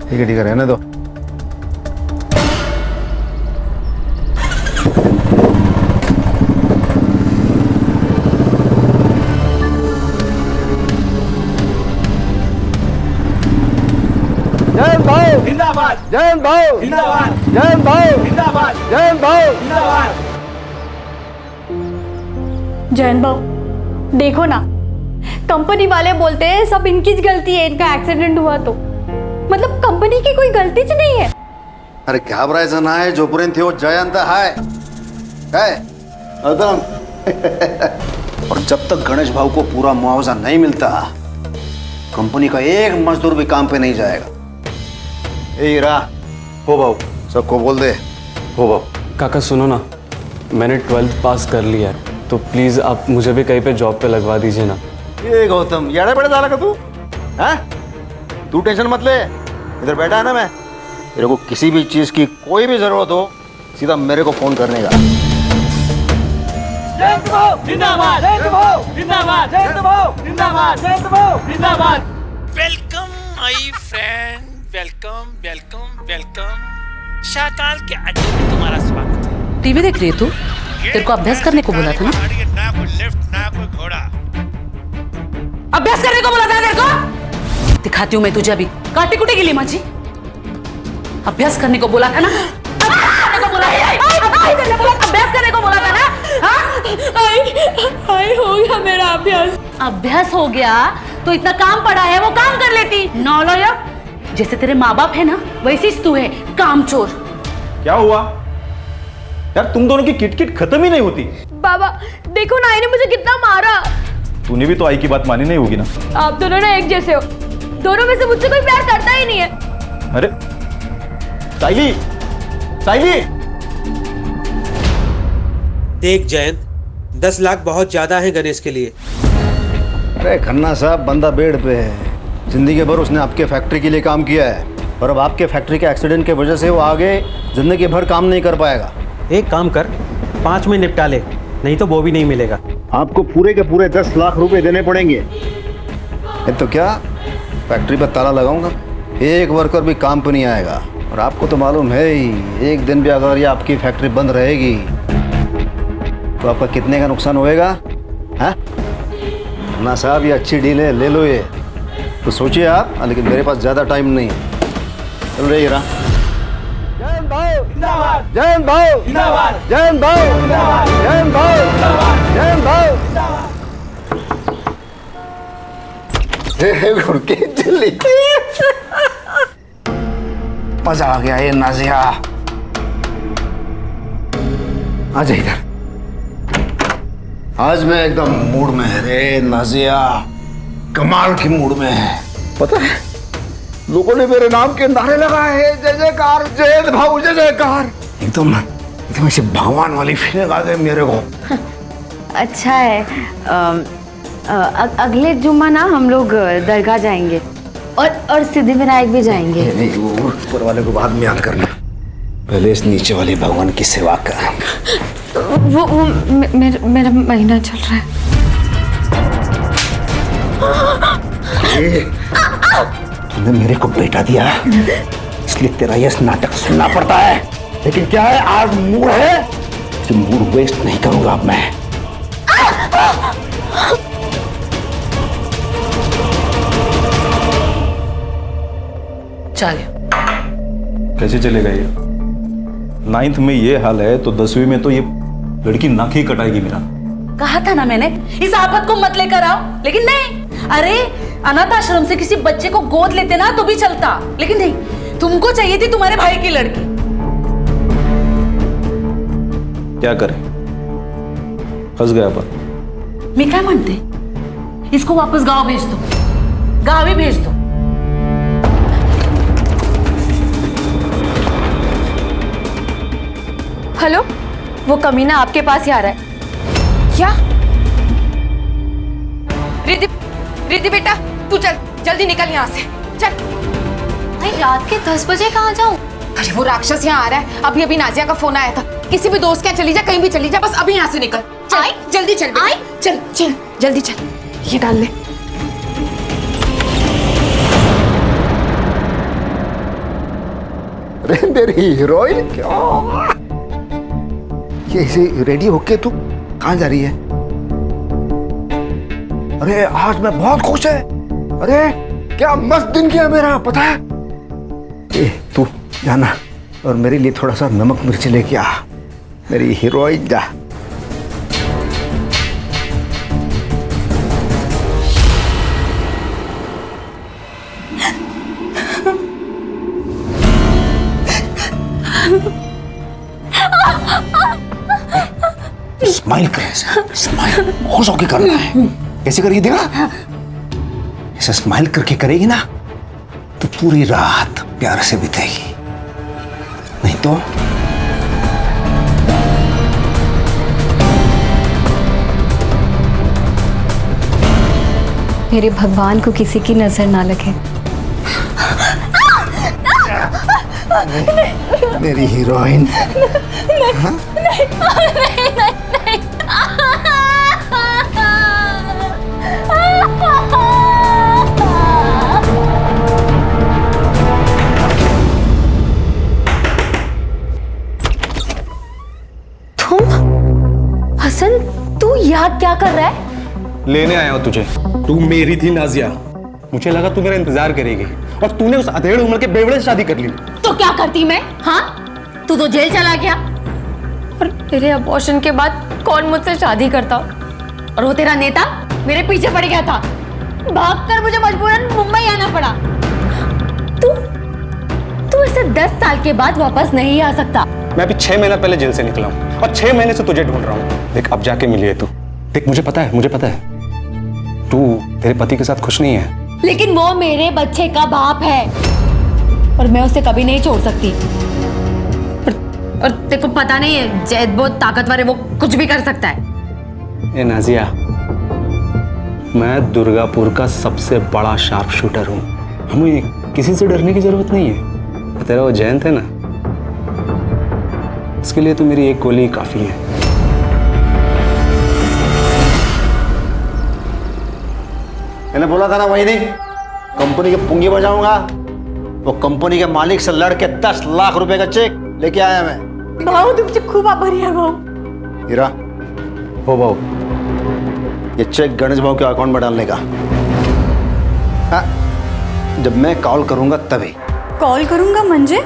ठीक है रहने दो। जयंत भाऊ जिंदाबाद, जयंत भाऊ जिंदाबाद, जयंत भाऊ जिंदाबाद, जयंत भाऊ जिंदाबाद। जयंत भाऊ देखो ना, कंपनी वाले बोलते हैं सब इनकी गलती है, इनका एक्सीडेंट हुआ तो मतलब कंपनी की कोई गलतीच नहीं है। अरे घाबरायचं नाही, जोपर्यंत हो जयंत हाय काय अदम और जब तक गणेश भाऊ को पूरा मुआवजा नहीं मिलता कंपनी का एक मजदूर भी काम पे नहीं जाएगा। ए हीरा, हो भाऊ। सबको बोल दे। हो भाऊ। काका सुनो ना, मैंने 12th पास कर लिया है तो प्लीज़ आप मुझे भी कहीं पे जॉब पे लगवा दीजिए ना। ये गौतम याड़ा बड़े डाला का तू? हाँ तू टेंशन मत ले, इधर बैठा है ना मैं। तेरे को किसी भी चीज की कोई भी जरूरत हो सीधा मेरे को फोन करने का। जयंत भाऊ जिंदाबाद, जयंत भाऊ जिंदाबाद, जयंत भाऊ जिंदाबाद, जयंत भाऊ जिंदाबाद। Welcome my friend, welcome welcome welcome. Shakaal के अड्डे में तुम्हारा स्वागत है। टीवी देख रही है तू? तेरे को अभ्यास करने को बोला था ना? ना कोई लिफ्ट ना कोई घोड़ा। अभ्यास करने को बोला था तेरे को? दिखाती हूँ मैं तुझे अभी। काटी कुटी गिली माझी। अभ्यास करने को बोला था ना? अभ्यास करने को बोला था ना? आई हो गया मेरा अभ्यास। अभ्यास हो गया तो इतना काम पड़ा है वो काम कर लेती। नौलया जैसे तेरे माँ बाप है ना वैसी तू है, कामचोर। क्या हुआ यार, तुम दोनों की किटकिट खत्म ही नहीं होती। बाबा देखो ना, आईने मुझे कितना मारा। तूने भी तो आई की बात मानी नहीं होगी ना? आप दोनों ना एक जैसे हो, दोनों में से मुझसे कोई प्यार करता ही नहीं है। अरे साइली, साइली। देख जयंत, 10 लाख बहुत ज्यादा है गणेश के लिए। अरे खन्ना साहब बंदा बेड पे है, जिंदगी भर उसने आपके फैक्ट्री के लिए काम किया है और अब आपके फैक्ट्री के एक्सीडेंट की वजह से वो आगे जिंदगी भर काम नहीं कर पाएगा। एक काम कर, 5 में निपटा ले, नहीं तो वो भी नहीं मिलेगा। आपको पूरे के पूरे 10 लाख रुपए देने पड़ेंगे। नहीं तो क्या फैक्ट्री पर ताला लगाऊंगा, एक वर्कर भी काम पे नहीं आएगा। और आपको तो मालूम है ही, एक दिन भी अगर ये आपकी फैक्ट्री बंद रहेगी तो आपका कितने का नुकसान होएगा? हाँ ना साहब, ये अच्छी डील है, ले लो ये तो सोचिए आप। लेकिन मेरे पास ज़्यादा टाइम नहीं है, चल रही है। जयंत भाऊ जिंदाबाद, जयंत भाऊ जिंदाबाद, जयंत भाऊ जिंदाबाद, जयंत भाऊ जयंत भाऊ घुड़के चली। मजा आ गया ये नाजिया, आ जा इधर। आज मैं एकदम मूड में है रे नाजिया, कमाल की मूड में है। पता है लोगों ने मेरे नाम के नारे लगाए हैं, जय जयकार जयंत भाऊ जय जयकार। एकदम एकदम ऐसे भगवान वाली फीलिंग आ गई मेरे को। अच्छा है। अगले जुम्मा ना हम लोग दरगाह जाएंगे और सिद्धि विनायक भी जाएंगे। नहीं वो ऊपर वाले को बाद में याद करना, पहले इस नीचे वाले भगवान की सेवा कर। वो मेरा महीना चल रहा है। तूने मेरे को बेटा दिया इसलिए तेरा यह नाटक सुनना पड़ता है। लेकिन क्या है, आज मूड है, इसे मूड वेस्ट नहीं करूंगा अब मैं। चल कैसे चलेगा ये? 9th में ये हाल है तो 10वीं में तो ये लड़की नाक ही कटाएगी मेरा। कहा था ना मैंने, इस आफत को मत लेकर आओ, लेकिन नहीं। अरे अनाथ आश्रम से किसी बच्चे को गोद लेते ना तो भी चलता, लेकिन नहीं, तुमको चाहिए थी तुम्हारे भाई की लड़की। क्या करें, फंस गया पर। मैं क्या मानते, इसको वापस गांव भेज दो, गांव ही भेज दो। हेलो, वो कमीना आपके पास ही आ रहा है। क्या? रिद्धि बेटा तू चल, जल्दी निकल यहाँ से, चल। भाई रात के 10 बजे कहाँ जाऊँ? अरे वो राक्षस यहाँ आ रहा है, अभी अभी नाजिया का फोन आया था। किसी भी दोस्त के यहाँ चली जा, कहीं भी चली जा, बस अभी यहाँ से निकल। चल जल्दी चल, चल चल जल्दी चल, ये डाल ले। अरे मेरी हीरोइन क्या ये इसे रेडी होके तू कहाँ जा रही है? अरे आज मैं बहुत खुश है। अरे क्या मस्त दिन किया मेरा, पता है? तू जाना और मेरे लिए थोड़ा सा नमक मिर्च लेके आ, मेरी हीरोइन जा। स्माइल कर, स्माइल खुश होके करना है। कैसे करेगी देखा? ऐसे स्माइल करके करेगी ना तो पूरी रात प्यार से बिताएगी, नहीं तो मेरे भगवान को किसी की नजर ना लगे। मेरी हीरोइन। हसन, तू याद क्या कर रहा है? लेने आया हूं तुझे। तू मेरी थी नाजिया, मुझे लगा तू मेरा इंतजार करेगी और तूने उस अधेड़ उम्र के बेवड़े से शादी कर ली। तो क्या करती मैं? हाँ, तू तो जेल चला गया और तेरे अबॉर्शन के बाद कौन मुझसे शादी करता? और वो तेरा नेता मेरे पीछे पड़ गया था, भागकर मुझे मजबूरन मुंबई आना पड़ा। तू ऐसे 10 साल के बाद वापस नहीं आ सकता। मैं अभी 6 महीना पहले जेल से निकला हूं और 6 महीने से तुझे ढूंढ रहा हूं। देख अब जाके मिली है तू। देख मुझे पता है तू तेरे पति के साथ खुश नहीं है, लेकिन वो मेरे बच्चे का बाप है और मैं उसे कभी नहीं छोड़ सकती। और तेरे को पता नहीं है, जैद बहुत ताकतवर है, वो कुछ भी कर सकता है। ए नाजिया, मैं दुर्गापुर का सबसे बड़ा शार्प शूटर हूं, हमें किसी से डरने की जरूरत नहीं है। तेरा वो जयंत है ना, इसके लिए तो मेरी एक गोली काफी है। मैंने बोला था ना वही नहीं, कंपनी के पुंगी बजाऊंगा। वो कंपनी के मालिक से लड़के 10 लाख रुपए का चेक लेके आया मैं। भाऊ तुमसे खूब आभारी है भाऊ। हीरा, हो भाऊ, ये चेक गणेश भाऊ के अकाउंट में डालने का। हाँ, जब मैं कॉल करूंगा तभी। कॉल करूंगा म्हणजे?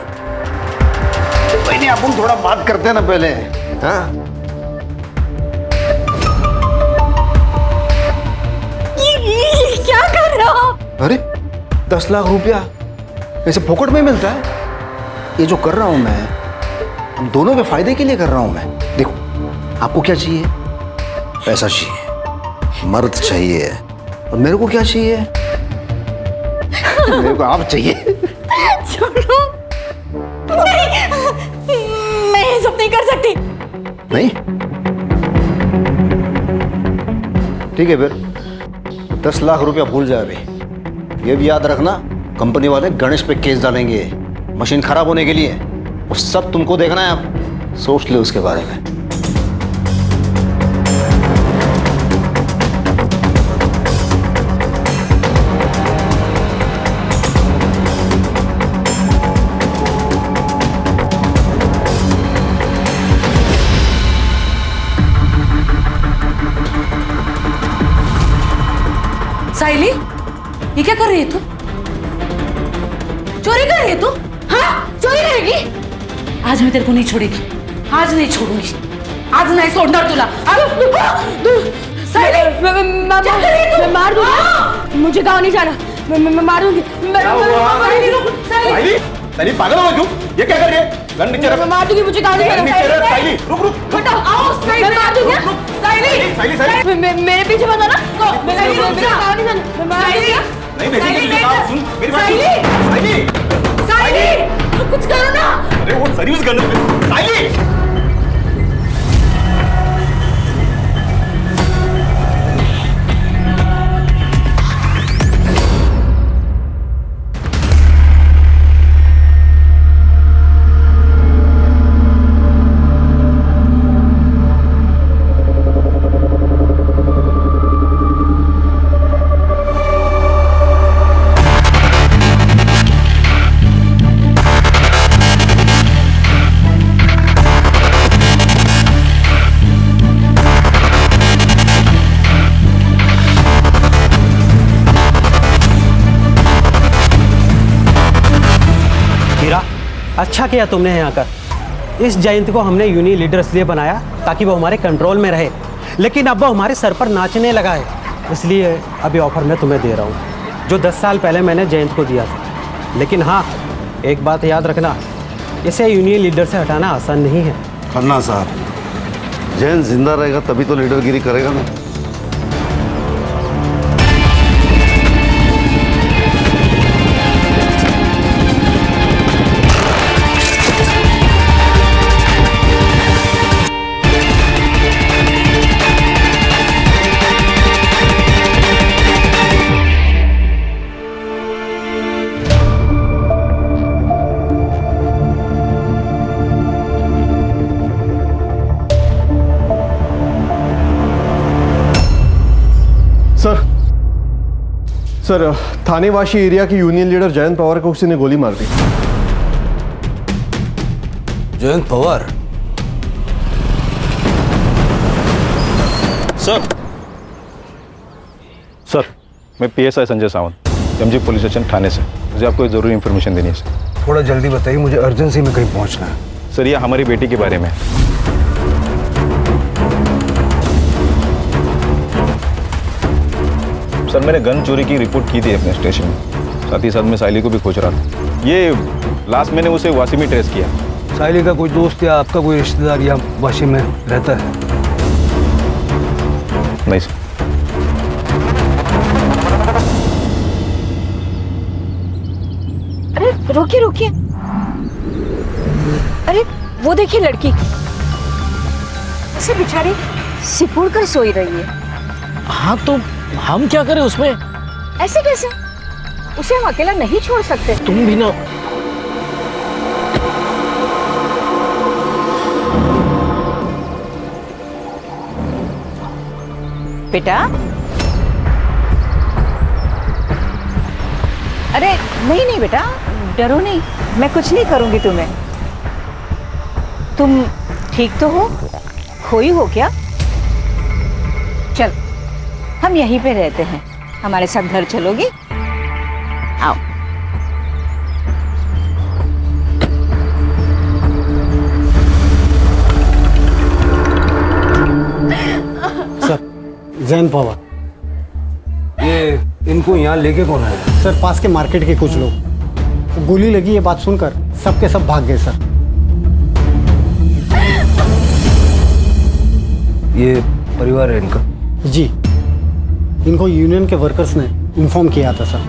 भाई नहीं, अपन थोड़ा बात करते हैं ना पहले। हाँ क्या कर रहा हो? अरे 10 लाख रुपया ऐसे फोकट में मिलता है? ये जो कर रहा हूं मैं, हम दोनों के फायदे के लिए कर रहा हूं मैं। देखो, आपको क्या चाहिए? पैसा चाहिए, मर्द चाहिए, और मेरे को क्या चाहिए? मेरे को आप चाहिए। छोड़ो, नहीं, मैं ये सब नहीं कर सकती। नहीं? ठीक है फिर 10 लाख रुपया भूल जाए। अभी ये भी याद रखना, कंपनी वाले गणेश पे केस डालेंगे मशीन खराब होने के लिए। वो सब तुमको देखना है, आप सोच लो उसके बारे में। साइली, ये क्या कर रही है तू? चोरी कर रही है तू? हाँ, चोरी करेगी? आज मैं तेरे को नहीं छोड़ेगी, आज नहीं छोड़ूंगी, आज नहीं छोड़ना तुला। साइली, मैं मार दूंगी, मुझे गाँव नहीं जाना, मैं मार दूंगी। साइली पागल हो तुम? ये क्या कर रही है? गन नीचे रख। मैं मार दूंगी, मुझे गाँव नहीं जाना। साइली रुक। हटाओ, आओ, मैं मार दूंगी। साइली, मेरे पीछे बता ना। मैं गाँव नहीं जाना, मैं मार दूंगी। नहीं सुन मेरी बात। साइली, कुछ करो ना। अरे वो सर्विस गन पे साइली। अच्छा किया तुमने यहाँ आकर। इस जयंत को हमने यूनियन लीडर इसलिए बनाया ताकि वो हमारे कंट्रोल में रहे, लेकिन अब वो हमारे सर पर नाचने लगा है। इसलिए अभी ऑफर मैं तुम्हें दे रहा हूँ जो 10 साल पहले मैंने जयंत को दिया था। लेकिन हाँ, एक बात याद रखना, इसे यूनियन लीडर से हटाना आसान नहीं है। खन्ना साहब, जयंत जिंदा रहेगा तभी तो लीडरगिरी करेगा ना। सर, थानेवासी एरिया के यूनियन लीडर जयंत पवार को किसी ने गोली मार दी। जयंत पवार? सर, मैं PSI Sanjay Sawant, MG police station Thane से। मुझे आपको ज़रूरी इन्फॉर्मेशन देनी है सर। थोड़ा जल्दी बताइए, मुझे अर्जेंसी में कहीं पहुंचना है। सर, ये हमारी बेटी के बारे में। सर, मैंने गन चोरी की रिपोर्ट की थी अपने स्टेशन में, साथ ही साथ मैं साइली को भी खोज रहा था। ये लास्ट मैंने उसे वासी में ट्रेस किया। साइली का कोई दोस्त या आपका कोई रिश्तेदार यहाँ वाशी में रहता है? नहीं सर। अरे रोकिए रोकिए, अरे वो देखिए लड़की, उसे बेचारी सिकुड़ कर सोई रही है। हाँ तो हम क्या करें उसमें? ऐसे कैसे? उसे हम अकेला नहीं छोड़ सकते। तुम भी ना। बेटा, अरे नहीं नहीं बेटा, डरो नहीं, मैं कुछ नहीं करूंगी तुम्हें। तुम ठीक तो हो? खोई हो क्या? चल, हम यहीं पे रहते हैं, हमारे साथ घर चलोगी? आओ। सर, जयंत पवार। ये इनको यहाँ लेके कौन आया? सर, पास के मार्केट के कुछ लोग। गोली लगी ये बात सुनकर सब के सब भाग गए सर। ये परिवार है इनका? जी, इनको यूनियन के वर्कर्स ने इन्फॉर्म किया था सर।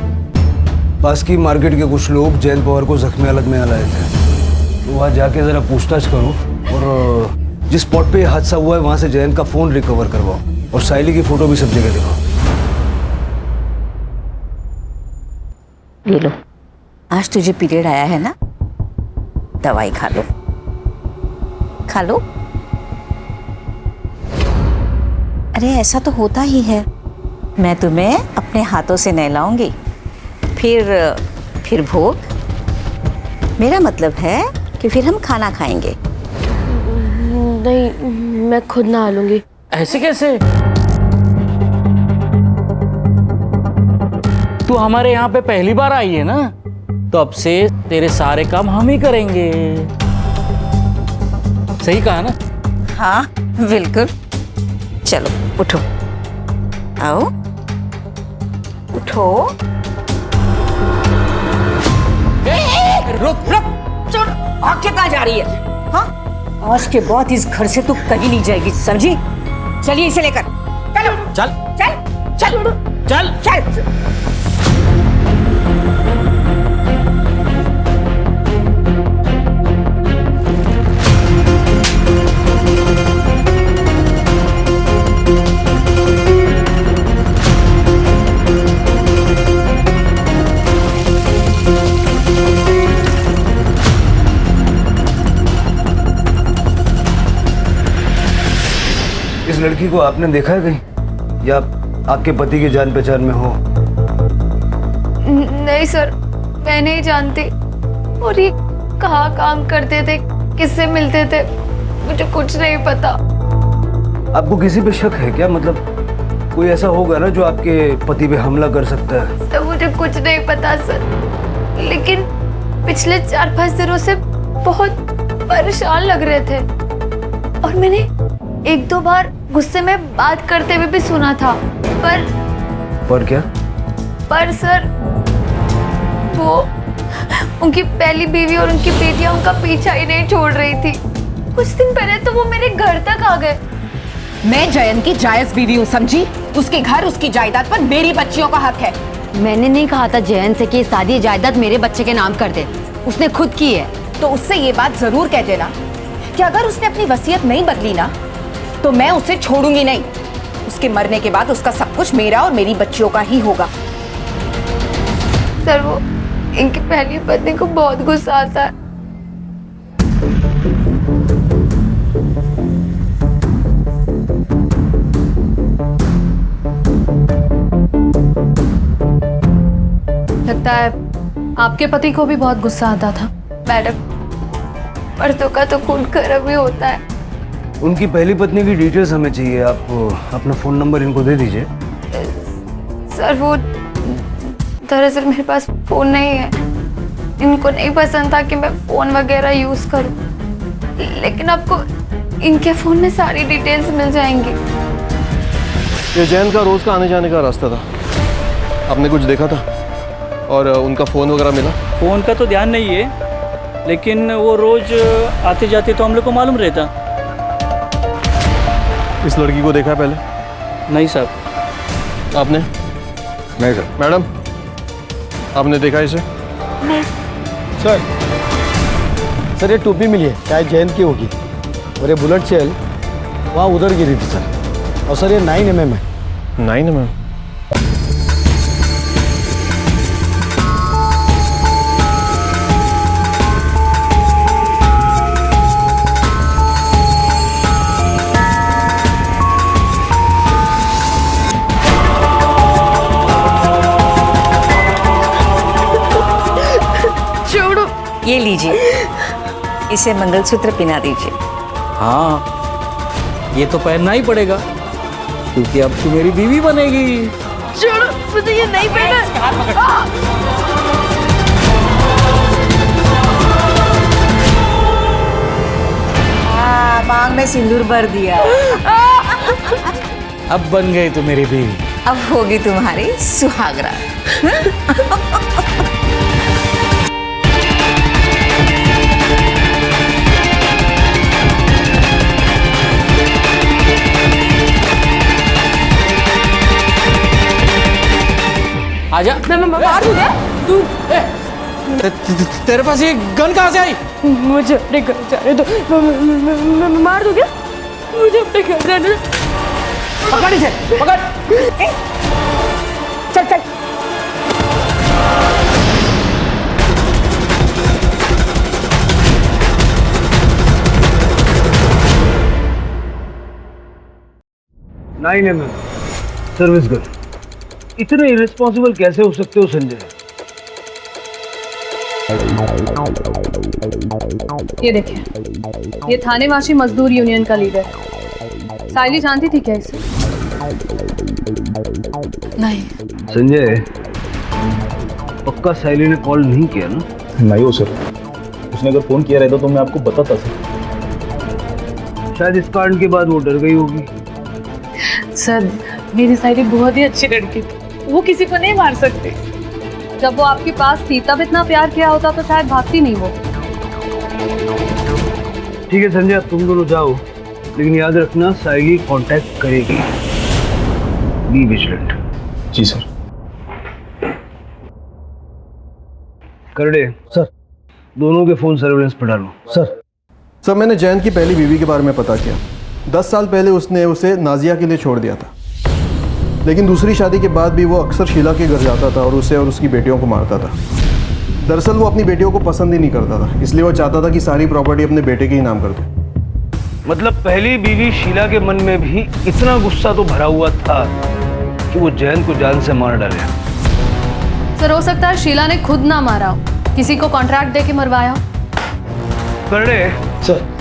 पास की मार्केट के कुछ लोग जयंत पवार को जख्मी हालत में लाए थे, तो वहाँ जाके ज़रा पूछताछ करो और जिस स्पॉट पे हादसा हुआ है वहाँ से जयंत का फ़ोन रिकवर करवाओ और साइली की फ़ोटो भी सब जगह दिखाओ। ये लो, आज तुझे पीरियड आया है ना, दवाई खा लो, खा लो। अरे ऐसा तो होता ही है, मैं तुम्हें अपने हाथों से नहलाऊंगी, फिर भोग। मेरा मतलब है कि फिर हम खाना खाएंगे। नहीं, मैं खुद नहा लूंगी। ऐसे कैसे? तू हमारे यहाँ पे पहली बार आई है ना, तो अब से तेरे सारे काम हम ही करेंगे। सही कहा ना? हाँ बिल्कुल। चलो उठो, आओ उठो। रुक रुक, चल, आके कहाँ जा रही है? हाँ, आज के बाद इस घर से तू कहीं नहीं जाएगी, समझी? चलिए इसे लेकर चलो। चल चल चल चल चल। इस लड़की को आपने देखा है कहीं, या आपके पति की जान पहचान में हो? नहीं सर, मैं नहीं जानती। और ये कहाँ काम करते थे, किससे मिलते थे, मुझे कुछ नहीं पता। आपको किसी पे शक है क्या? मतलब कोई ऐसा होगा ना जो आपके पति पे हमला कर सकता है? सर मुझे कुछ नहीं पता सर, लेकिन पिछले 4-5 दिनों से बहुत परेशान लग रहे थे और मैंने एक दो बार गुस्से में बात करते हुए भी सुना था, पर क्या? पर सर वो उनकी पहली बीवी और उनकी बेटियां उनका पीछा ही नहीं छोड़ रही थी। कुछ दिन पहले तो वो मेरे घर तक आ गए। मैं जयंत की जायज बीवी हूँ, समझी? उसके घर उसकी जायदाद पर मेरी बच्चियों का हक है। मैंने नहीं कहा था जयंत से कि ये सारी जायदाद मेरे बच्चे के नाम कर दे, उसने खुद की है। तो उससे ये बात जरूर कह देना कि अगर उसने अपनी वसीयत नहीं बदली ना तो मैं उसे छोड़ूंगी नहीं। उसके मरने के बाद उसका सब कुछ मेरा और मेरी बच्चियों का ही होगा। सर वो इनकी पहली पत्नी को बहुत गुस्सा आता है। लगता है आपके पति को भी बहुत गुस्सा आता था। मैडम, मर्दों का तो खून गर्म ही होता है। उनकी पहली पत्नी की डिटेल्स हमें चाहिए। आप अपना फ़ोन नंबर इनको दे दीजिए। सर वो दरअसल मेरे पास फ़ोन नहीं है। इनको नहीं पसंद था कि मैं फ़ोन वगैरह यूज़ करूं, लेकिन आपको इनके फ़ोन में सारी डिटेल्स मिल जाएंगी। ये जैन का रोज़ का आने जाने का रास्ता था, आपने कुछ देखा था? और उनका फ़ोन वगैरह मिला? फ़ोन का तो ध्यान नहीं है, लेकिन वो रोज़ आते जाते तो हम लोग को मालूम रहता। इस लड़की को देखा है पहले? नहीं साहब। आपने? नहीं सर। मैडम, आपने देखा इसे? नहीं सर ये टोपी मिली है, शायद जयंत की होगी। और ये बुलेट शेल वहाँ उधर गिरी थी सर। और सर ये 9mm है। 9mm? ये लीजिए, इसे मंगलसूत्र पहना दीजिए। हाँ, ये तो पहनना ही पड़ेगा क्योंकि अब तू मेरी बीवी बनेगी। छोड़ो, मुझे ये नहीं पहना। मांग में सिंदूर भर दिया। अब बन गई तू मेरी बीवी। अब होगी तुम्हारी सुहागरा। आजा। मैं मार दूंगा। तू तेरे पास ये गन कहाँ से आई? मुझे अपने घर जाने दो। मैं मार दूंगा। मुझे अपने घर जाने दो। पकड़ इसे, पकड़। चल चल। Service gun. इतने इरेस्पॉन्सिबल कैसे हो सकते हो संजय? ये देखिए, ये थानेवासी मजदूर यूनियन का लीडर है। साइली जानती थी क्या इसे? नहीं। संजय, पक्का साइली ने कॉल नहीं किया ना? नहीं हो सर, उसने अगर फोन किया रहता तो मैं आपको बताता सर। शायद इस कांड के बाद वो डर गई होगी। सर, मेरी साइली बहुत ही अच्छी लड़की थी, वो किसी को नहीं मार सकती। जब वो आपके पास थी तब इतना प्यार किया होता तो शायद भागती नहीं वो। ठीक है संजय, तुम दोनों जाओ, लेकिन याद रखना साइली कांटेक्ट करेगी। Be vigilant. जी सर। करडे सर, दोनों के फोन सर्वेलेंस पर डालो। सर मैंने जैन की पहली बीवी के बारे में पता किया। 10 साल पहले उसने उसे नाजिया के लिए छोड़ दिया था, लेकिन दूसरी शादी के बाद भी वो अक्सर शीला के घर जाता था और उसे और उसकी बेटियों को मारता था। दरअसल वो अपनी बेटियों को पसंद ही नहीं करता था, इसलिए वो चाहता था कि सारी प्रॉपर्टी अपने बेटे के ही नाम कर दो। मतलब पहली बीवी शीला के मन में भी इतना गुस्सा तो भरा हुआ था कि वो जैन को जान से मार डाले। सर, हो सकता है शीला ने खुद ना मारा हो, किसी को कॉन्ट्रैक्ट देके मरवाया हो। करडे सर,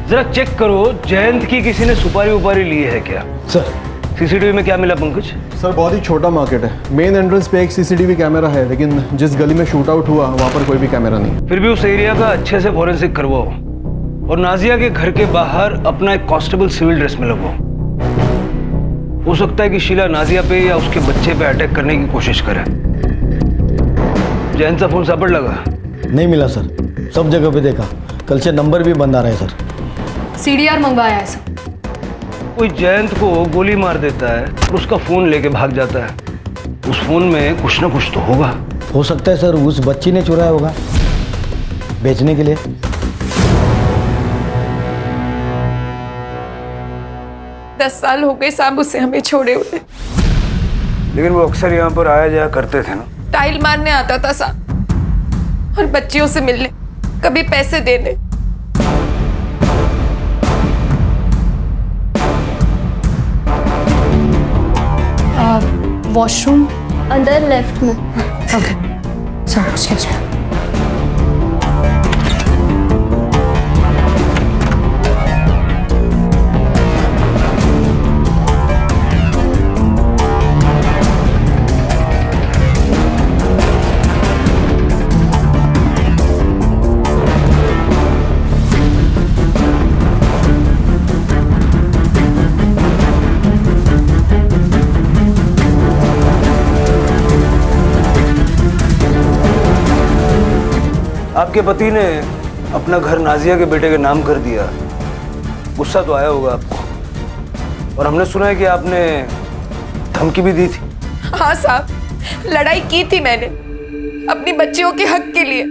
जरा चेक करो जयंत की किसी ने सुपारी उपारी ली है क्या? सर, सीसीटीवी में क्या मिला पंकज? सर बहुत ही छोटा मार्केट है। मेन एंट्रेंस पे एक सीसीटीवी कैमरा है, लेकिन जिस गली में शूट आउट हुआ वहाँ पर कोई भी कैमरा नहीं। फिर भी उस एरिया का अच्छे से फॉरेंसिक करवाओ और नाजिया के घर के बाहर अपना एक कांस्टेबल सिविल ड्रेस में लगवाओ। हो सकता है कि शीला नाजिया पे या उसके बच्चे पे अटैक करने की कोशिश करे। जयंत का फोन सापड़ लगा? नहीं मिला सर, सब जगह पे देखा, कल से नंबर भी बंद आ रहा है सर। सीडीआर मंगवाया है सर। कोई जयंत को गोली मार देता है और उसका फोन लेके भाग जाता है, उस फोन में कुछ ना कुछ तो होगा। हो सकता है सर उस बच्ची ने चुराया होगा बेचने के लिए। दस साल हो गए साहब उसे हमें छोड़े हुए। लेकिन वो अक्सर यहाँ पर आया जाया करते थे ना। टाइल मारने आता था साहब और बच्चियों से मिलने, कभी पैसे देने। वॉशरूम अंदर लेफ्ट में। Okay sir, excuse me. आपके पति ने अपना घर नाजिया के बेटे के नाम कर दिया, गुस्सा तो आया होगा आपको। और हमने सुना है कि आपने धमकी भी दी थी। हाँ साहब, लड़ाई की थी मैंने अपनी बच्चियों के हक के लिए।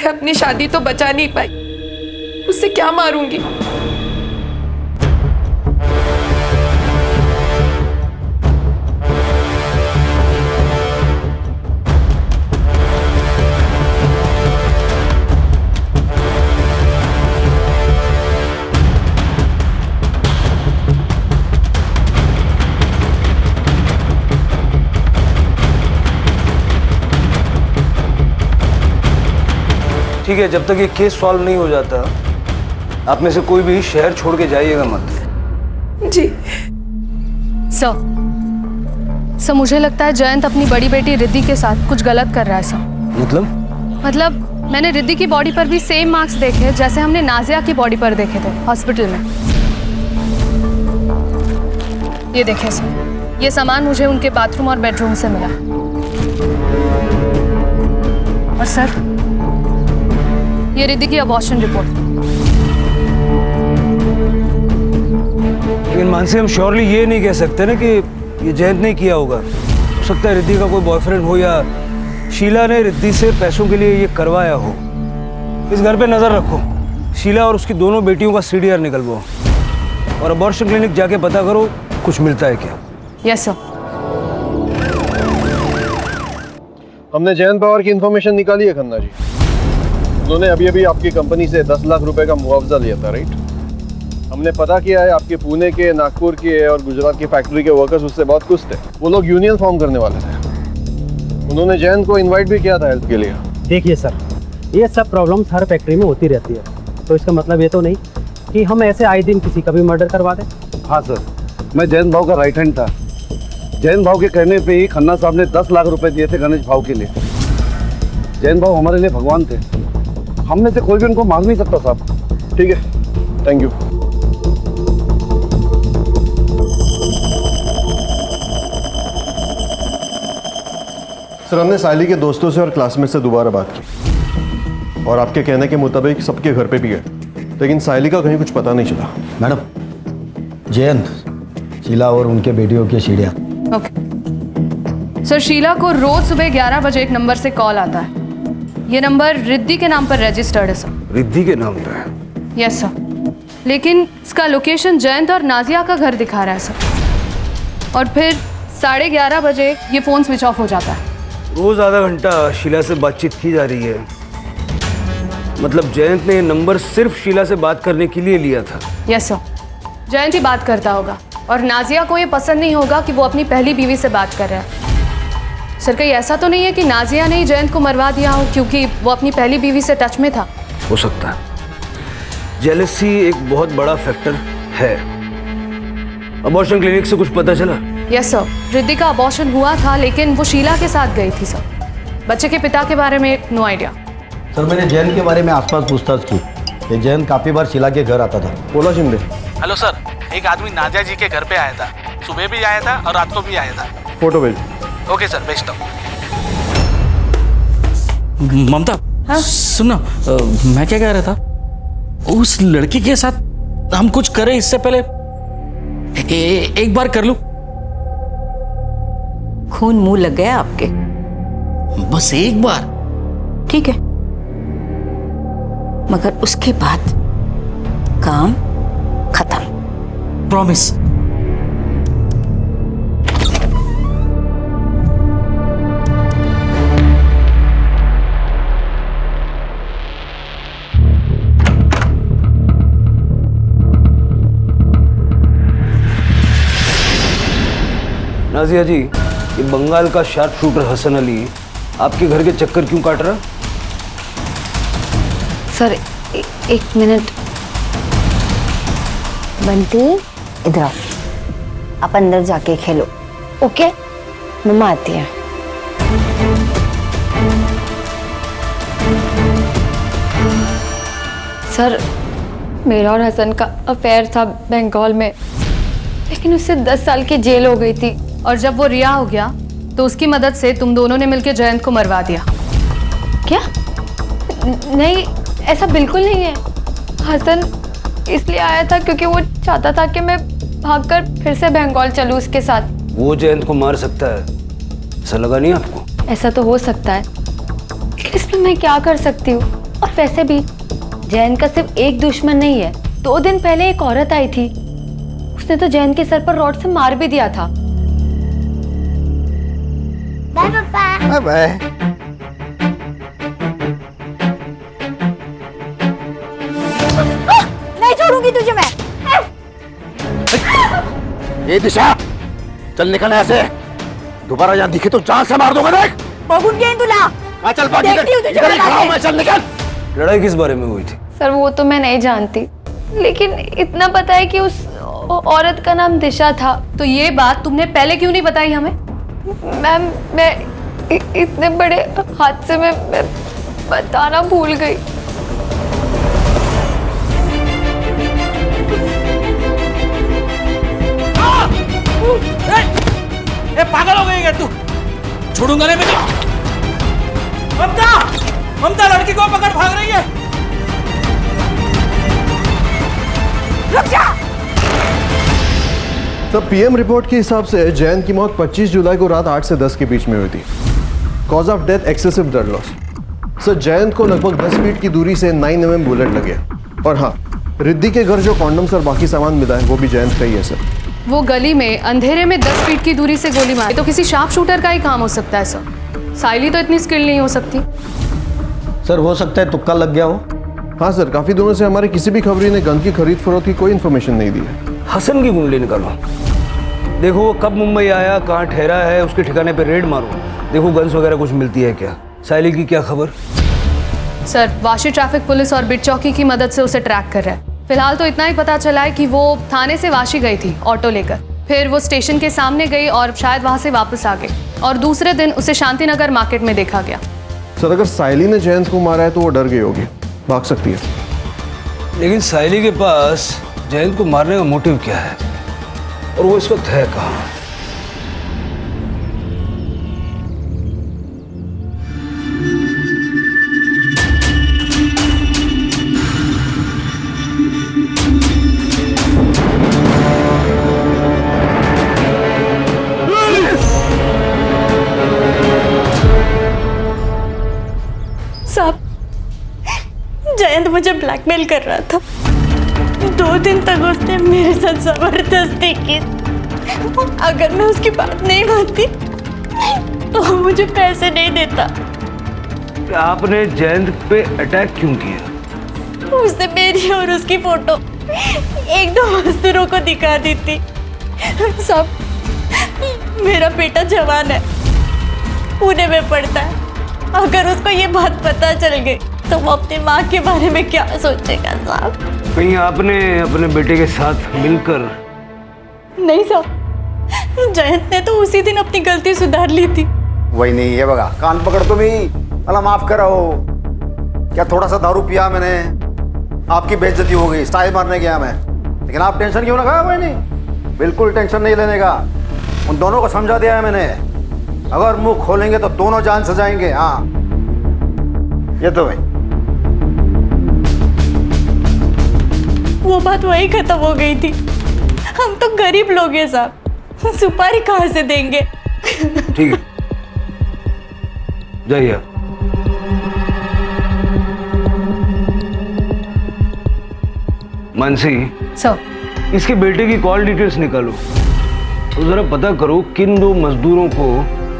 अपनी शादी तो बचा नहीं पाई, उससे क्या मारूंगी। ठीक है, जब तक ये केस सॉल्व नहीं हो जाता आप में से कोई भी शहर छोड़ के जाइएगा मत। जी सर, मुझे लगता है जयंत अपनी बड़ी बेटी रिद्धि के साथ कुछ गलत कर रहा है सर। मतलब मैंने रिद्धि की बॉडी पर भी सेम मार्क्स देखे जैसे हमने नाजिया की बॉडी पर देखे थे हॉस्पिटल में। ये देखें सर, ये सामान मुझे उनके बाथरूम और बेडरूम से मिला। और सर, ये रिद्धि की अबॉर्शन रिपोर्ट। लेकिन मानसी, हम श्योरली ये नहीं कह सकते ना कि ये जयंत ने किया होगा। हो सकता है रिद्धि का कोई बॉयफ्रेंड हो या शीला ने रिद्धि से पैसों के लिए ये करवाया हो। इस घर पे नजर रखो, शीला और उसकी दोनों बेटियों का सीडीआर निकलवाओ और अबॉर्शन क्लिनिक जाके पता करो कुछ मिलता है क्या। Yes sir. हमने जयंत पवार की इंफॉर्मेशन निकाली है खन्ना जी। उन्होंने अभी अभी आपकी कंपनी से 10 लाख रुपए का मुआवजा लिया था, राइट? हमने पता किया है आपके पुणे के, नागपुर के और गुजरात की फैक्ट्री के वर्कर्स उससे बहुत खुश थे। वो लोग यूनियन फॉर्म करने वाले थे। उन्होंने जयंत को इनवाइट भी किया था हेल्प के लिए। देखिए सर, ये सब प्रॉब्लम्स हर फैक्ट्री में होती रहती है, तो इसका मतलब ये तो नहीं कि हम ऐसे आए दिन किसी का भी मर्डर करवा दें। हाँ सर, मैं जयंत भाव का राइट हैंड था। जयंत भाव के कहने पे ही खन्ना साहब ने 10 लाख रुपए दिए थे गणेश भाव के लिए। जयंत भाव हमारे लिए भगवान थे, हम में से कोई भी उनको मांग नहीं सकता साहब। ठीक है, थैंक यू। सर, हमने साइली के दोस्तों से और क्लासमेट से दोबारा बात की और आपके कहने के मुताबिक सबके घर पे भी गए, लेकिन साइली का कहीं कुछ पता नहीं चला। मैडम, जयंत, शीला और उनके बेटियों की सीढ़ियाँ। ओके सर, शीला को रोज सुबह 11 बजे एक नंबर से कॉल आता है। ये नंबर रिद्धि के नाम पर रजिस्टर्ड है सर। रिद्धि के नाम पे? यस सर, लेकिन इसका लोकेशन जयंत और नाजिया का घर दिखा रहा है सर। और फिर 11:30 बजे ये फ़ोन स्विच ऑफ हो जाता है। रोज आधा घंटा शीला से बातचीत की जा रही है, मतलब जयंत ने ये नंबर सिर्फ शीला से बात करने के लिए लिया था। यस सर, जयंत ही बात करता होगा और नाजिया को ये पसंद नहीं होगा कि वो अपनी पहली बीवी से बात कर रहा है। सर, कहीं ऐसा तो नहीं है कि नाजिया ने ही जयंत को मरवा दिया हो क्योंकि वो अपनी पहली बीवी से टच में था? हो सकता है, जेलसी एक बहुत बड़ा फैक्टर है। अबॉर्शन क्लिनिक से कुछ पता चला? यस सर, रिद्धि का अबॉर्शन हुआ था लेकिन वो शीला के साथ गई थी सर। बच्चे के पिता के बारे में नो आइडिया। सर मैंने जैन के बारे में आसपास पूछताछ की। ये जैन काफी बार शीला के घर आता था। बोला शिंदे। हेलो सर, एक आदमी नादिया जी के घर पे आया था। सुबह भी आया था और रात को भी आया था। फोटो भेज। ओके सर, भेजता हूँ। ममता, सुनो, मैं क्या कह रहा था, उस लड़की के साथ हम कुछ करें इससे पहले एक बार कर लूं। खून मुंह लग गया आपके। बस एक बार। ठीक है, मगर उसके बाद काम खत्म। प्रॉमिस। नाजिया जी, ये बंगाल का शार्प शूटर हसन अली आपके घर के चक्कर क्यों काट रहा? सर एक मिनट। बंटी इधर आओ, आप अंदर जाके खेलो। ओके, मम्मा आती है। सर मेरा और हसन का अफेयर था बंगाल में, लेकिन उससे 10 साल की जेल हो गई थी। और जब वो रिहा हो गया तो उसकी मदद से तुम दोनों ने मिलकर जयंत को मरवा दिया। क्या? नहीं, ऐसा बिल्कुल नहीं है। हसन इसलिए आया था क्योंकि वो चाहता था कि मैं भागकर फिर से बंगाल चलूं उसके साथ। वो जयंत को मार सकता है, ऐसा लगा नहीं आपको? ऐसा तो हो सकता है, लेकिन इसमें मैं क्या कर सकती हूँ? और वैसे भी जयंत का सिर्फ एक दुश्मन नहीं है। 2 दिन पहले एक औरत आई थी, उसने तो जयंत के सर पर रॉड से मार भी दिया था। बाय पापा। बाय। नहीं छोड़ूंगी तुझे मैं। ये दिशा, चल निकल ऐसे। दोबारा यहाँ दिखे तो जान से मार दूंगा। देख बगुन के तुला। चल भाग, चल निकल। लड़ाई किस बारे में हुई थी? सर वो तो मैं नहीं जानती, लेकिन इतना पता है कि उस औरत का नाम दिशा था। तो ये बात तुमने पहले क्यों नहीं बताई हमें? मैम मैं इतने बड़े हादसे में मैं बताना भूल गई। ए, पागल हो गई क्या तू? छोड़ूंगा नहीं मैं। ममता, ममता लड़की को पकड़, भाग रही है। रुक जा। तब पीएम रिपोर्ट के हिसाब से जैन की मौत 25 जुलाई को रात 8 से 10 के बीच में हुई थी। Cause of death excessive blood loss. Sir Jayant को लगभग 10 फीट की दूरी से 9 mm बुलेट लगे। और हाँ, रिद्धि के घर जो कॉन्डम्स और बाकी सामान मिला है वो भी जयंत का ही है सर। वो गली में अंधेरे में 10 फीट की दूरी से गोली मारी तो किसी शार्प शूटर का ही काम हो सकता है सर। साइली तो इतनी स्किल नहीं हो सकती। सर हो सकता है तुक्का लग गया हो। हाँ सर, काफी दिनों से हमारे किसी भी खबरी ने गन की खरीद फरोख्त की कोई इन्फॉर्मेशन नहीं दी है। हसन की कुंडली निकालो, देखो वो कब मुंबई आया, कहाँ ठहरा है, उसके ठिकाने पे रेड मारो, देखो गन्स वगैरह कुछ मिलती है क्या। साइली की क्या खबर? सर वाशी ट्रैफिक पुलिस और बिट चौकी की मदद से उसे ट्रैक कर रहा है। फिलहाल तो इतना ही पता चला है कि वो थाने से वाशी गई थी ऑटो लेकर, फिर वो स्टेशन के सामने गई और शायद वहां से वापस आ गई और दूसरे दिन उसे शांतिनगर मार्केट में देखा गया। सर अगर साइली ने जयंत को मारा है तो वो डर गई होगी, भाग सकती है। लेकिन साइली के पास जयंत को मारने का मोटिव क्या है और वो इस वक्त है कहाँ? साहब, जयंत मुझे ब्लैकमेल कर रहा था। 2 दिन तक उसने मेरे साथ जबरदस्ती की। अगर मैं उसकी बात नहीं मानती तो वो मुझे पैसे नहीं देता। आपने जयंत पे अटैक क्यों किया? उसने मेरी और उसकी फोटो 1-2 मजदूरों को दिखा दी थी। सब मेरा बेटा जवान है, पुणे में पढ़ता है। अगर उसको ये बात पता चल गई तो वो अपनी माँ के बारे में क्या सोचेगा साहब? कहीं आपने अपने बेटे के साथ मिलकर नहीं साहब, जयंत ने तो उसी दिन अपनी गलती सुधार ली थी। वही नहीं है बगा, कान पकड़ तुम ही। अल्लाह माफ करो, क्या थोड़ा सा दारू पिया मैंने, आपकी बेइज्जती हो गई, स्टाइल मारने गया मैं। लेकिन आप टेंशन क्यों ना कहा? कोई नहीं, बिल्कुल टेंशन नहीं लेने का। उन दोनों को समझा दिया है मैंने, अगर मुंह खोलेंगे तो दोनों जान से जाएंगे। हाँ ये तो भाई, वो बात वही खत्म हो गई थी। हम तो गरीब लोग हैं साहब, सुपारी कहाँ से देंगे? ठीक है, जाइए आप। मानसी सर, इसके बेटे की कॉल डिटेल्स निकालो तो जरा पता करो किन दो मजदूरों को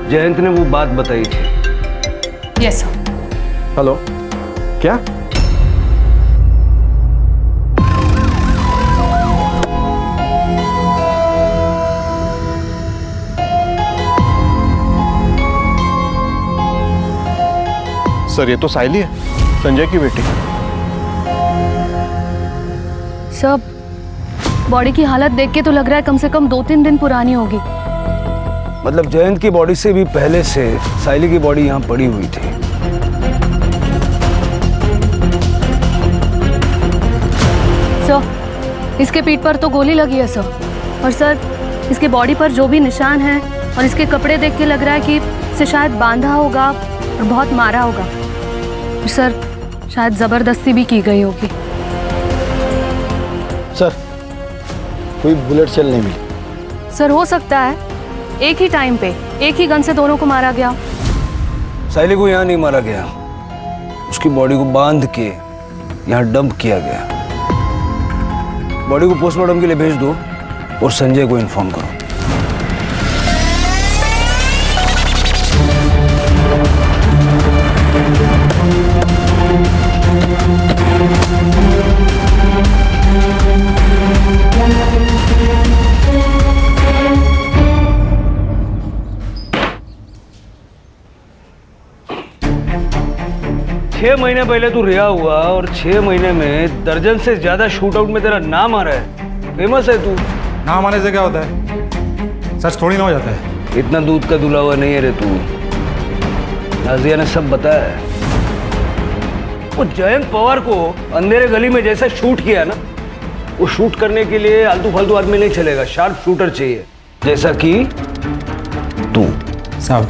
जयंत ने वो बात बताई थी। Yes sir. हेलो, क्या? सर ये तो साइली है, संजय की बेटी। सर, बॉडी की हालत देख के तो लग रहा है कम से कम 2-3 दिन पुरानी होगी। मतलब जयंत की बॉडी से भी पहले से साइली की बॉडी यहाँ पड़ी हुई थी। सर, इसके पीठ पर तो गोली लगी है सर, और सर इसके बॉडी पर जो भी निशान है और इसके कपड़े देख के लग रहा है कि इसे शायद बांधा होगा और बहुत मारा होगा। और सर शायद जबरदस्ती भी की गई होगी। सर कोई बुलेट सेल नहीं मिली। सर हो सकता है एक ही टाइम पे एक ही गन से दोनों को मारा गया। साइली को यहाँ नहीं मारा गया, उसकी बॉडी को बांध के यहाँ डंप किया गया। बॉडी को पोस्टमार्टम के लिए भेज दो और संजय को इन्फॉर्म करो। छह महीने पहले तू रिहा हुआ और 6 महीने में दर्जन से ज्यादा शूट आउट में तेरा नाम आ रहा है। फेमस है तू। नाम आने से क्या होता है? सच थोड़ी ना हो जाता है। इतना दूध का दुला हुआ नहीं है रे तू। नाजिया ने सब बताया है। वो जयंत पवार को अंधेरे गली में जैसे शूट किया ना, वो शूट करने के लिए आलतू फालतू आदमी नहीं चलेगा, शार्प शूटर चाहिए, जैसा कि तू। साहब,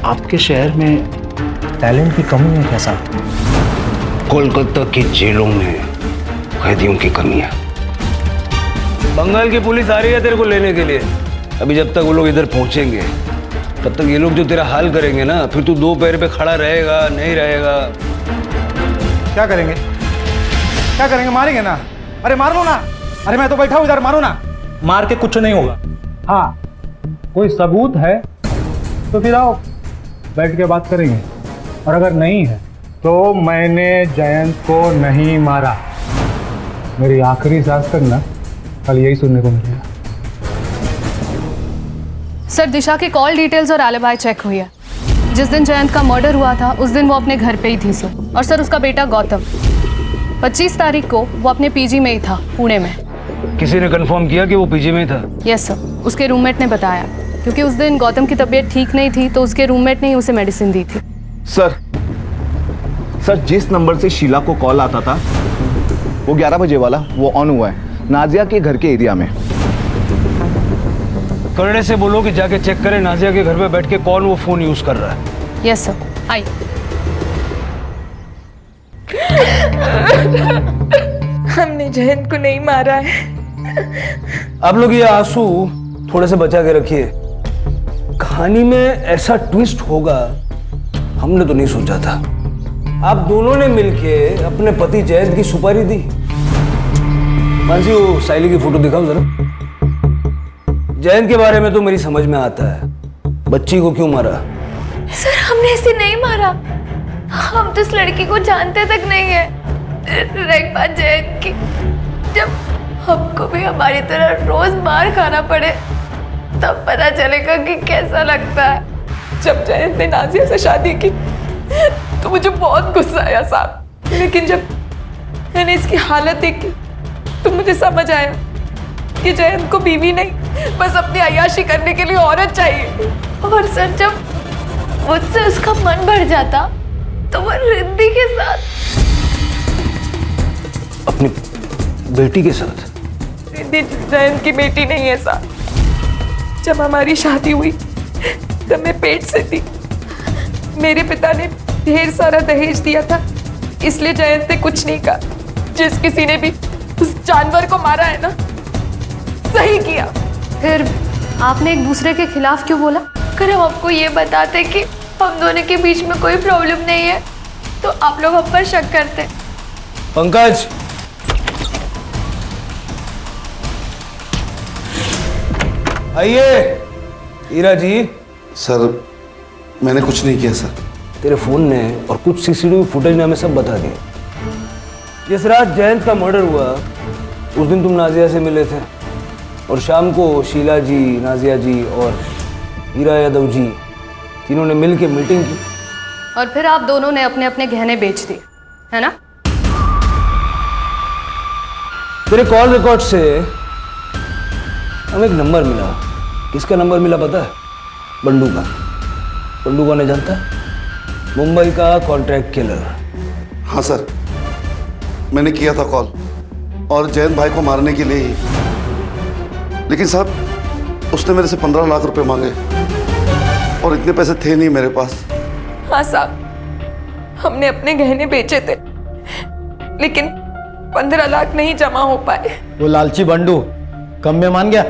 आपके शहर में टैलेंट की कमी है क्या साहब? कोलकाता की जेलों में कैदियों की कमी है। बंगाल की पुलिस आ रही है तेरे को लेने के लिए। अभी जब तक वो लोग इधर पहुंचेंगे तब तक ये लोग जो तेरा हाल करेंगे ना, फिर तू 2 पैर पे खड़ा रहेगा नहीं रहेगा। क्या करेंगे? क्या करेंगे? मारेंगे ना। अरे मार लो ना। अरे मैं तो बैठा हूं इधर, मारो ना। मार के कुछ नहीं होगा। हाँ, कोई सबूत है तो फिर आओ बैठ के बात करेंगे, और अगर नहीं है तो मैंने जयंत को नहीं मारा। मेरी आखिरी सांस तक ना कल यही सुनने को मिलेगा। सर, दिशा की कॉल डिटेल्स और एलिबाई चेक हुई है। जिस दिन जयंत का मर्डर हुआ था उस दिन वो अपने घर पे ही थी सर। और सर उसका बेटा गौतम 25 तारीख को वो अपने पीजी में ही था, पुणे में। किसी ने कंफर्म किया कि वो पीजी में था? यस सर, उसके रूममेट ने बताया, क्योंकि उस दिन गौतम की तबीयत ठीक नहीं थी तो उसके रूममेट ने ही उसे मेडिसिन दी थी। सर जिस नंबर से शीला को कॉल आता था वो 11 बजे वाला वो ऑन हुआ है नाजिया के घर के एरिया में। करने से बोलो कि जाके चेक करें नाजिया के घर पे बैठ के कौन वो फोन यूज कर रहा है। यस सर, आइए। हमने जयंत को नहीं मारा है। आप लोग ये आंसू थोड़े से बचा के रखिए। कहानी में ऐसा ट्विस्ट होगा हमने तो नहीं सोचा था। आप दोनों ने मिलके अपने पति जयंत की सुपारी दी। मानसी, वो साइली की फोटो दिखाओ जरा। जयंत के बारे में तो मेरी समझ में आता है, बच्ची को क्यों मारा? सर हमने इसे नहीं मारा, हम तो इस लड़की को जानते तक नहीं है। एक बात जयंत की, जब हमको भी हमारी तरह रोज मार खाना पड़े तब पता चलेगा कि कैसा लगता है। जब जयंत ने नाजिया से शादी की तो मुझे बहुत गुस्सा आया साहब, लेकिन जब मैंने इसकी हालत देखी तो मुझे समझ आया कि जयंत को बीवी नहीं, बस अपनी अय्याशी करने के लिए औरत चाहिए। और सर जब मुझसे उसका मन भर जाता तो वो रिद्धि के साथ, अपनी बेटी के साथ? रिद्धि जयंत की बेटी नहीं है साहब। जब हमारी शादी हुई तब मैं पेट से थी। मेरे पिता ने ढेर सारा दहेज दिया था, इसलिए जयंत ने कुछ नहीं कहा। जिस किसी ने भी उस जानवर को मारा है ना, सही किया। फिर आपने एक दूसरे के खिलाफ क्यों बोला? अगर हम आपको ये बताते कि हम दोनों के बीच में कोई प्रॉब्लम नहीं है तो आप लोग हम पर शक करते। पंकज, आइए। हीरा जी। सर मैंने कुछ नहीं किया सर। तेरे फोन ने और कुछ सीसीटीवी फुटेज ने हमें सब बता दिया। जिस रात जयंत का मर्डर हुआ उस दिन तुम नाजिया से मिले थे और शाम को शीला जी, नाजिया जी और हीरा यादव जी तीनों ने मिलकर मीटिंग की। और फिर आप दोनों ने अपने अपने गहने बेच दिए, है ना? तेरे कॉल रिकॉर्ड से हमें एक नंबर मिला। किसका नंबर मिला पता है? बंडू का। बंडू कौन है जानता है? मुंबई का कॉन्ट्रैक्ट किलर। हाँ सर, मैंने किया था कॉल और जयंत भाई को मारने के लिए ही। लेकिन साहब उसने मेरे से 15 लाख रुपए मांगे और इतने पैसे थे नहीं मेरे पास। हाँ साहब, हमने अपने गहने बेचे थे लेकिन 15 लाख नहीं जमा हो पाए। वो लालची बंडू कम में मान गया?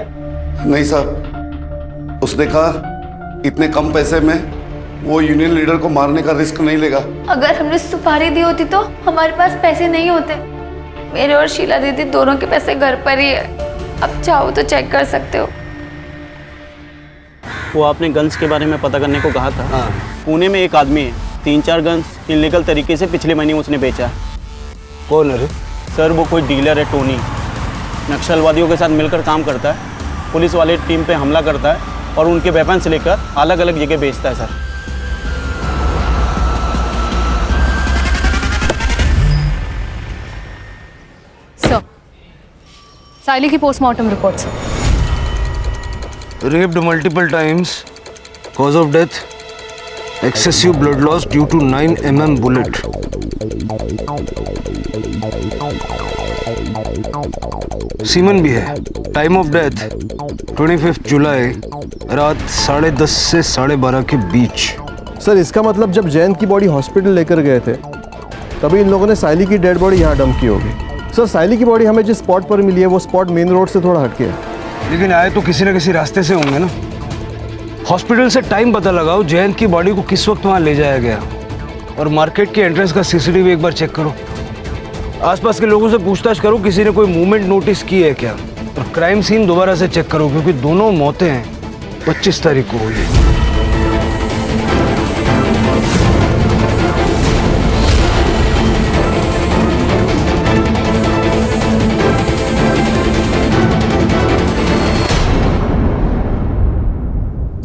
नहीं साहब, उसने कहा इतने कम पैसे में वो यूनियन लीडर को मारने का रिस्क नहीं लेगा। अगर हमने सुपारी दी होती तो हमारे पास पैसे नहीं होते। मेरे और शीला दीदी दोनों के पैसे घर पर ही है, अब चाहो तो चेक कर सकते हो। वो आपने गन्स के बारे में पता करने को कहा था। हाँ। पुणे में एक आदमी है, 3-4 गन्स इलीगल तरीके से पिछले महीने उसने बेचा। कौन है रे? सर वो कोई डीलर है, टोनी। नक्सलवादियों के साथ मिलकर काम करता है, पुलिस वाले टीम पे हमला करता है और उनके वेपन से लेकर अलग अलग जगह बेचता है सर। सर, साइली की पोस्टमार्टम रिपोर्ट से Raped multiple times. Cause of death: excessive blood loss due to 9 mm bullet. Semen भी है। टाइम ऑफ डेथ 25 जुलाई रात 10:30 से 12:30 के बीच। सर इसका मतलब जब जयंत की बॉडी हॉस्पिटल लेकर गए थे तभी इन लोगों ने साइली की डेड बॉडी यहाँ डंप की होगी। सर साइली की बॉडी हमें जिस स्पॉट पर मिली है वो स्पॉट मेन रोड से थोड़ा हटके है। लेकिन आए तो किसी न किसी रास्ते से होंगे ना। हॉस्पिटल से टाइम पता लगाओ, जयंत की बॉडी को किस वक्त वहाँ ले जाया गया, और मार्केट के एंट्रेंस का सीसीटीवी एक बार चेक करो। आसपास के लोगों से पूछताछ करो किसी ने कोई मूवमेंट नोटिस की है क्या, और क्राइम सीन दोबारा से चेक करो क्योंकि दोनों मौतें 25 तारीख को हुई है।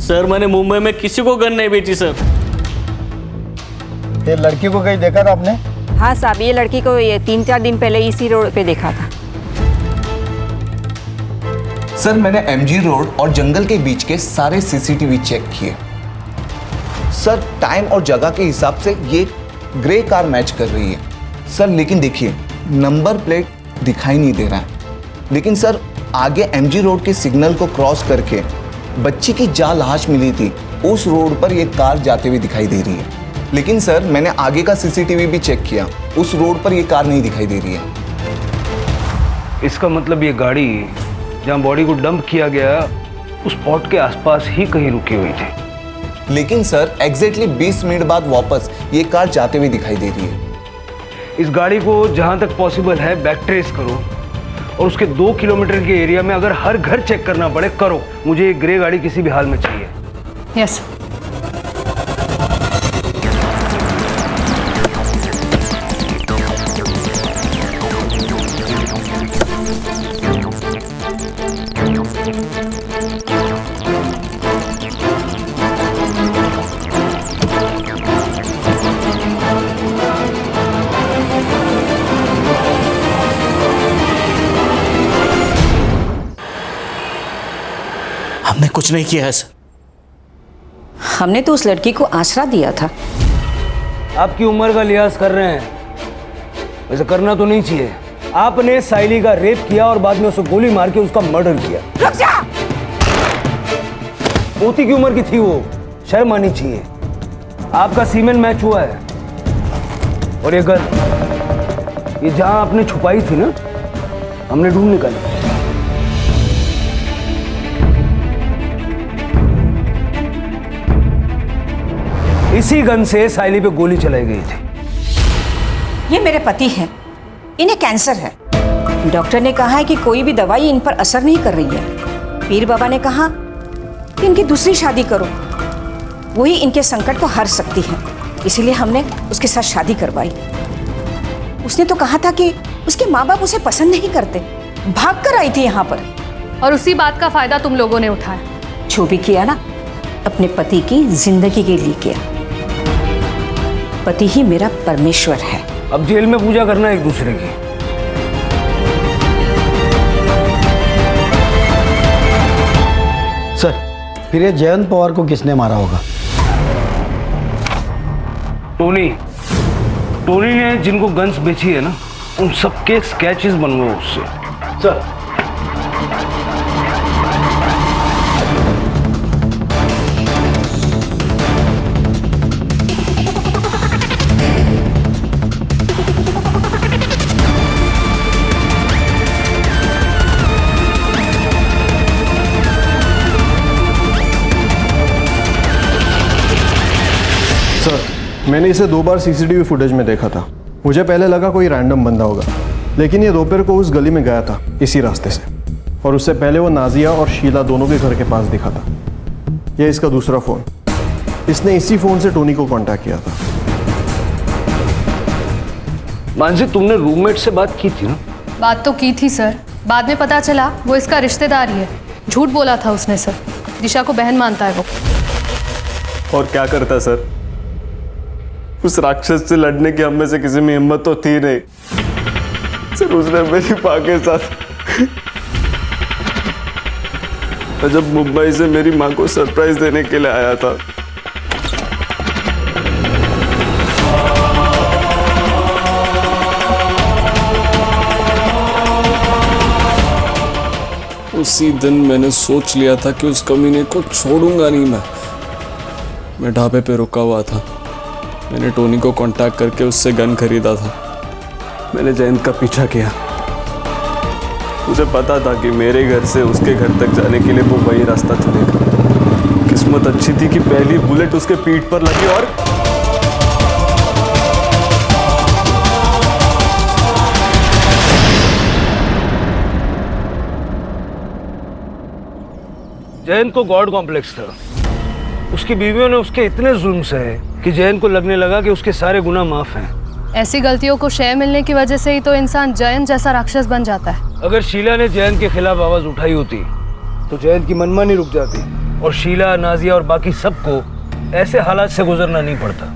सर मैंने मुंबई में किसी को गन नहीं बेची सर। ये लड़की को कहीं देखा था आपने? हाँ साहब, ये लड़की को ये 3-4 दिन पहले इसी रोड पे देखा था। सर मैंने एमजी रोड और जंगल के बीच के सारे सीसीटीवी चेक किए। सर टाइम और जगह के हिसाब से ये ग्रे कार मैच कर रही है सर, लेकिन देखिए नंबर प्लेट दिखाई नहीं दे रहा है। लेकिन सर आगे एमजी रोड के सिग्नल को क्रॉस करके बच्ची की जहाँ लाश मिली थी उस रोड पर ये कार जाते हुए दिखाई दे रही है। लेकिन सर मैंने आगे का सीसीटीवी भी चेक किया, उस रोड पर ये कार नहीं दिखाई दे रही है। इसका मतलब ये गाड़ी जहाँ बॉडी को डंप किया गया उस स्पॉट के आसपास ही कहीं रुकी हुई थी। लेकिन सर एग्जैक्टली 20 मिनट बाद वापस ये कार जाते हुए दिखाई दे रही है। इस गाड़ी को जहाँ तक पॉसिबल है बैक ट्रेस करो और उसके 2 किलोमीटर के एरिया में अगर हर घर चेक करना पड़े करो। मुझे ये ग्रे गाड़ी किसी भी हाल में चाहिए। यस। कुछ नहीं किया है सर। हमने तो उस लड़की को आसरा दिया था। आपकी उम्र का लिहाज कर रहे हैं, वैसे करना तो नहीं चाहिए। आपने साइली का रेप किया और बाद में उसे गोली मार के उसका मर्डर किया। रुक जा! पोती की उम्र की थी वो, शर्म आनी चाहिए। आपका सीमेन मैच हुआ है। और ये गन, ये जहां आपने छुपाई थी ना, हमने ढूंढ निकाली। इसी गन से साइली पे गोली चलाई गई थी। ये मेरे पति हैं, इन्हें कैंसर है। डॉक्टर ने कहा है कि कोई भी दवाई इन पर असर नहीं कर रही है। पीर बाबा ने कहा कि इनकी दूसरी शादी करो, वही इनके संकट को हर सकती है। इसीलिए हमने उसके साथ शादी करवाई। उसने तो कहा था कि उसके माँ बाप उसे पसंद नहीं करते, भाग कर आई थी यहाँ पर। और उसी बात का फायदा तुम लोगों ने उठाया। जो भी किया ना, अपने पति की जिंदगी के लिए किया। पति ही मेरा परमेश्वर है। अब जेल में पूजा करना एक दूसरे की। सर, फिर ये जयंत पवार को किसने मारा होगा? टोनी ने जिनको गन्स बेची है ना, उन सबके स्केचेस बनवाओ उससे। सर, मैंने इसे 2 बार सीसीटीवी फुटेज में देखा था। मुझे पहले लगा कोई रैंडम बंदा होगा, लेकिन ये दोपहर को उस गली में गया था इसी रास्ते से, और उससे पहले वो नाजिया और शीला दोनों के घर के पास दिखा था। ये इसका दूसरा फ़ोन, इसने इसी फ़ोन से टोनी को कांटेक्ट किया था। मानसी, तुमने रूममेट से बात की थी ना? बात तो की थी सर, बाद में पता चला वो इसका रिश्तेदार ही है। झूठ बोला था उसने सर। दिशा को बहन मानता है वो। और क्या करता सर, उस राक्षस से लड़ने की हम में से किसी में हिम्मत तो थी नहीं सर। उसने मेरी माँ के साथ, जब मुंबई से मेरी माँ को सरप्राइज देने के लिए आया था, उसी दिन मैंने सोच लिया था कि उस कमीने को छोड़ूंगा नहीं। मैं ढाबे पे रुका हुआ था। मैंने टोनी को कांटेक्ट करके उससे गन खरीदा था। मैंने जयंत का पीछा किया। मुझे पता था कि मेरे घर से उसके घर तक जाने के लिए वो वही रास्ता चलेगा। किस्मत अच्छी थी कि पहली बुलेट उसके पीठ पर लगी और जयंत को गॉड कॉम्प्लेक्स था। उसकी बीवियों ने उसके इतने जुल्म सहे कि जयंत को लगने लगा कि उसके सारे गुनाह माफ हैं। ऐसी गलतियों को शय मिलने की वजह से ही तो इंसान जयंत जैसा राक्षस बन जाता है। अगर शीला ने जयंत के खिलाफ आवाज उठाई होती तो जयंत की मनमानी रुक जाती और शीला, नाजिया और बाकी सबको ऐसे हालात से गुजरना नहीं पड़ता।